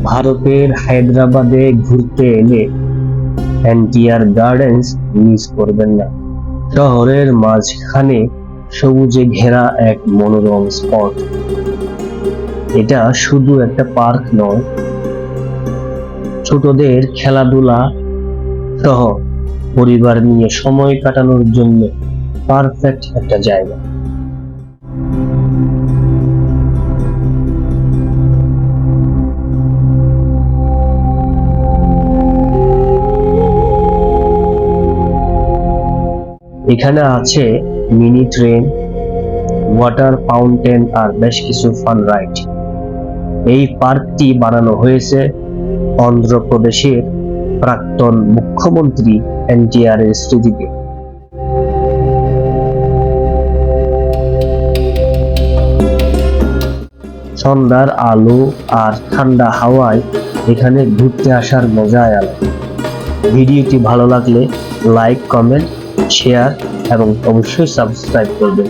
ভারতের হায়দ্রাবাদে ঘুরতে এলে এনটিআর গার্ডেন্স মিস করবেন না। শহরের মাঝখানে সবুজে ঘেরা এক মনোরম স্পট। এটা শুধু একটা পার্ক নয়, ছোটদের খেলাধুলা সহ পরিবার নিয়ে সময় কাটানোর জন্য পারফেক্ট একটা জায়গা। এখানে আছে মিনি ট্রেন, ওয়াটার ফাউন্টেন আর বেশ কিছু ফান রাইড। এই পার্কটি বানানো হয়েছে অন্ধ্রপ্রদেশের প্রাক্তন মুখ্যমন্ত্রী এনটিআর এর স্মৃতিতে। সন্ধ্যার আলো আর ঠান্ডা হাওয়ায় এখানে ঘুরতে আসার মজাই আলাদা। ভিডিওটি ভালো লাগলে লাইক, কমেন্ট, শেয়ার এবং অবশ্যই সাবস্ক্রাইব করবেন।